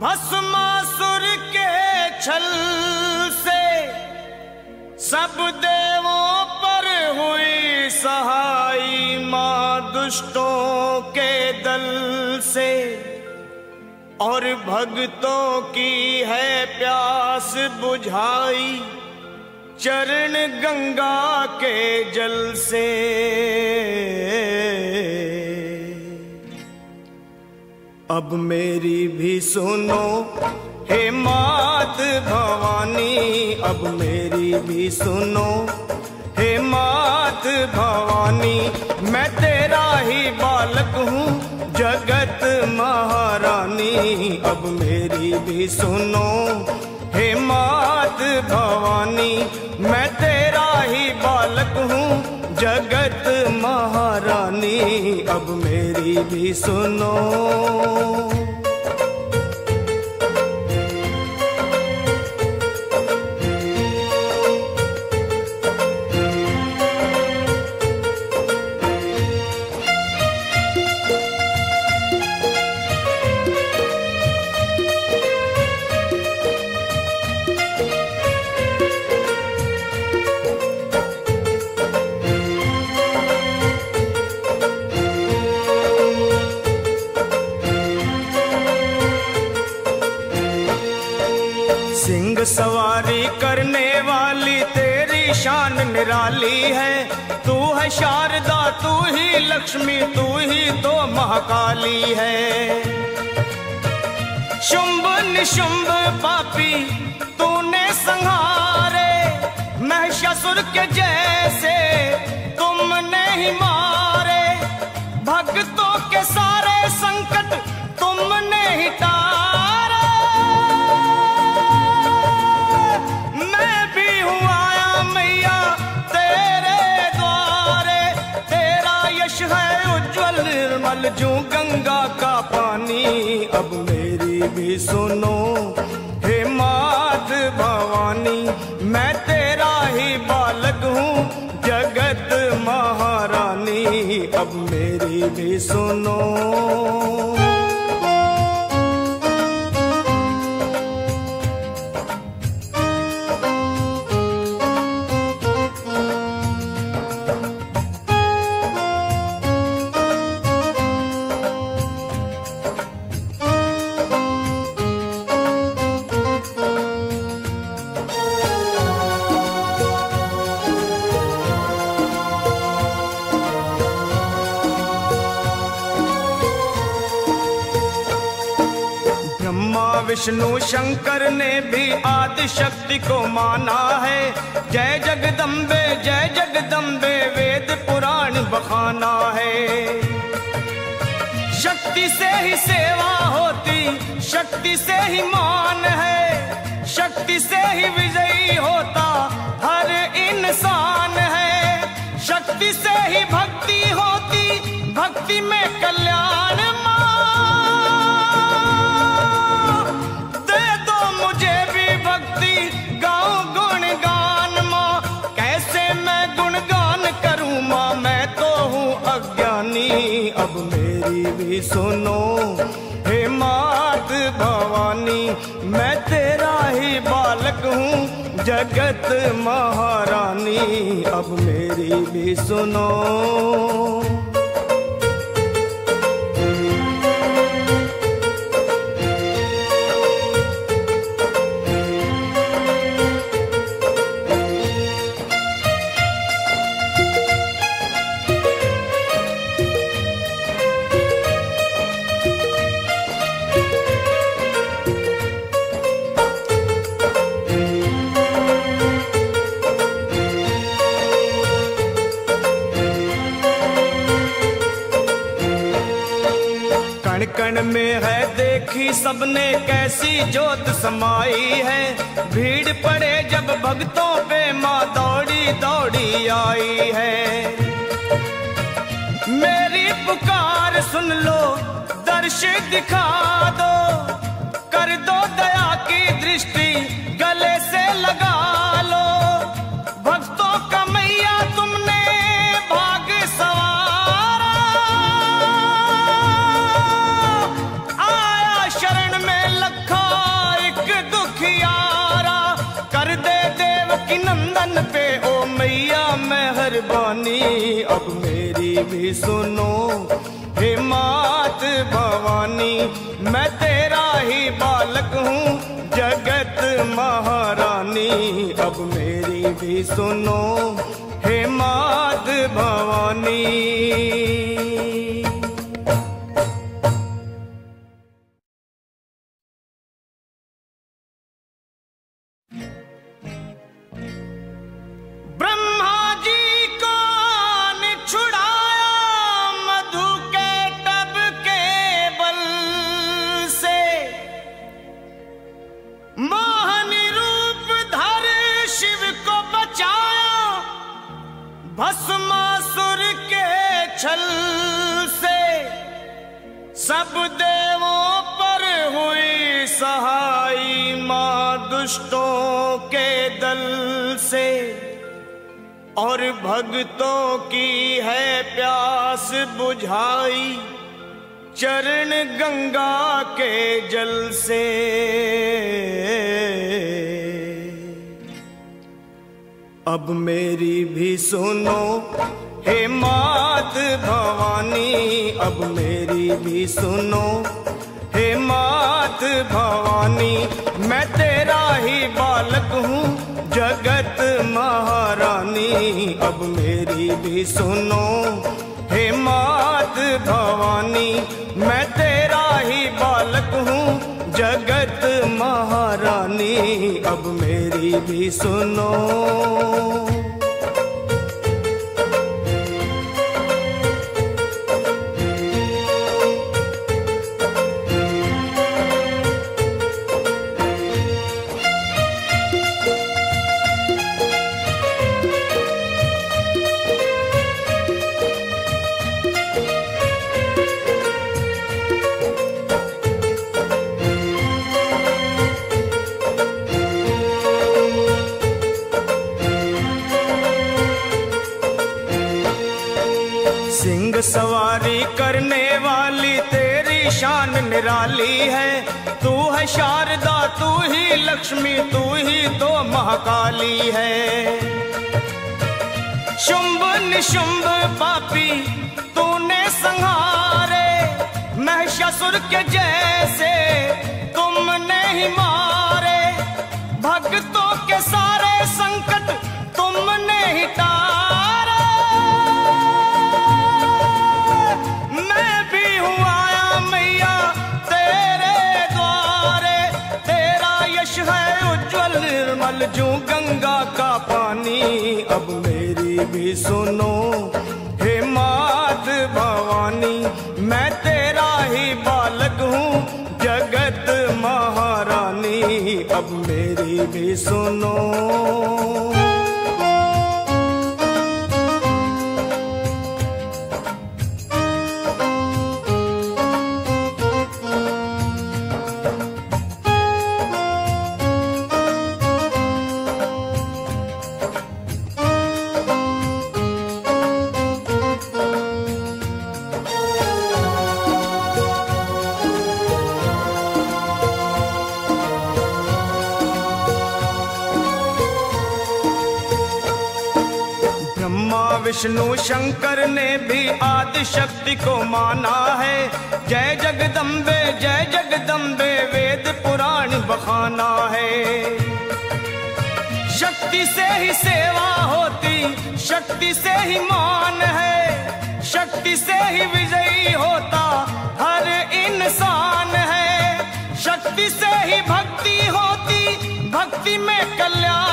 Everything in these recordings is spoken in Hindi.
भस्मासुर के छल से सब देवों पर हुई सहाई, मां दुष्टों के दल से और भक्तों की है प्यास बुझाई, चरण गंगा के जल से। अब मेरी भी सुनो हे मात भवानी, अब मेरी भी सुनो हे मात भवानी, मैं तेरा ही बालक हूँ जगत महारानी। अब मेरी भी सुनो हे मात भवानी, मैं तेरा ही बालक हूँ जगत महारानी। अब मेरी भी सुनो। सिंह सवारी करने वाली तेरी शान निराली है, तू है शारदा तू ही लक्ष्मी तू ही तो महाकाली है। शुंभ निशुंभ पापी तूने संहारे, महिषासुर के जैसे तुमने ही मारे, भक्तों के सारे संकट तुमने ही टारे। निर्मल जो गंगा का पानी, अब मेरी भी सुनो हे मात भवानी, मैं तेरा ही बालक हूँ जगत महारानी। अब मेरी भी सुनो। विष्णु शंकर ने भी आदि शक्ति को माना है, जय जगदम्बे वेद पुराण बखाना है। शक्ति से ही सेवा होती, शक्ति से ही मान है, शक्ति से ही विजयी होता हर इंसान है। शक्ति से ही भक्ति होती, भक्ति में कल्याण। अब मेरी भी सुनो हे मात भवानी, मैं तेरा ही बालक हूँ जगत महारानी। अब मेरी भी सुनो। कण में है देखी सबने कैसी जोत समाई है, भीड़ पड़े जब भक्तों पे माँ दौड़ी दौड़ी आई है। मेरी पुकार सुन लो दर्श दिखा दो, कर दो दया की दृष्टि गले से लगा लो। भक्तों का मैया तुमने भाग सवारा, आया शरण में लखों बानी अब मेरी भी सुनो हे मात भवानी। मैं तेरा ही बालक हूँ जगत महारानी अब मेरी भी सुनो हे मात भवानी। भस्मासुर के छल से सब देवों पर हुई सहाई मां दुष्टों के दल से। और भक्तों की है प्यास बुझाई चरण गंगा के जल से। अब मेरी भी सुनो हे मात भवानी अब मेरी भी सुनो हे मात भवानी। मैं तेरा ही बालक हूँ जगत महारानी अब मेरी भी सुनो हे मात भवानी। मैं तेरा ही बालक हूँ जगत महारानी अब मेरी भी सुनो। सिंह सवारी करने वाली तेरी शान निराली है। तू है शारदा तू ही लक्ष्मी तू ही तो महाकाली है। शुंभ निशुंभ पापी तूने संहारे महिषासुर के जैसे तुमने ही मारे। भक्तों के सारे संकट तुमने ही टारे। मैं भी हूँ आया मैया तेरे द्वारे। तेरा यश है उज्जवल निर्मल जो गंगा का पानी। अब मेरी भी सुनो हे मात भवानी। मैं तेरा ही बालक हूँ जगत महारानी अब मेरी भी सुनो। विष्णु शंकर ने भी आदि शक्ति को माना है। जय जगदम्बे वेद पुराण बखाना है। शक्ति से ही सेवा होती शक्ति से ही मान है। शक्ति से ही विजयी होता हर इंसान है। शक्ति से ही भक्ति होती भक्ति में कल्याण।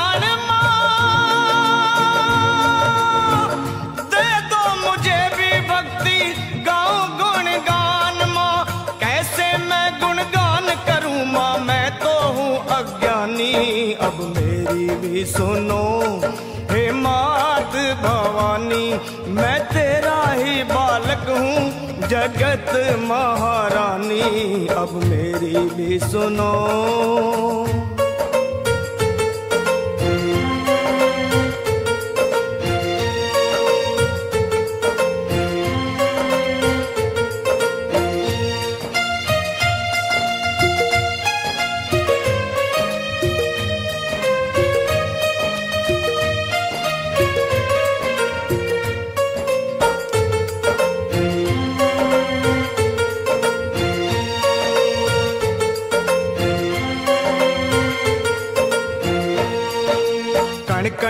अब मेरी भी सुनो हे मात भवानी। मैं तेरा ही बालक हूँ जगत महारानी अब मेरी भी सुनो।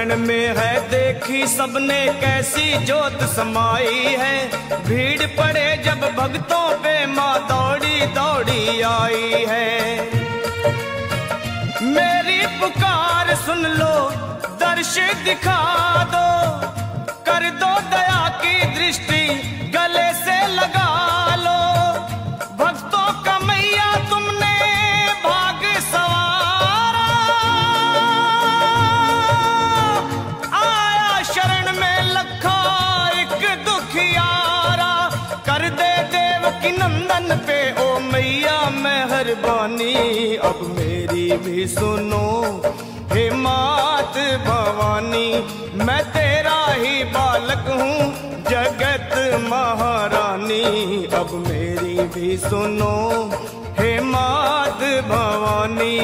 चरण में है देखी सबने कैसी ज्योत समाई है। भीड़ पड़े जब भक्तों पे माँ दौड़ी दौड़ी आई है। मेरी पुकार सुन लो, दर्श दिखा दो, कर दो दया की दृष्टि गले से लगा लो। भक्तों का मैया तुमने भाग सवारा, आया शरण में लखा एक दुखियारा। कर दे देव की नंदन पे ओ मैया मेहरबानी, अब मेरी भी सुनो हे मात भवानी। मैं तेरा ही बालक हूँ जगत महारानी, अब मेरी भी सुनो हे मात भवानी।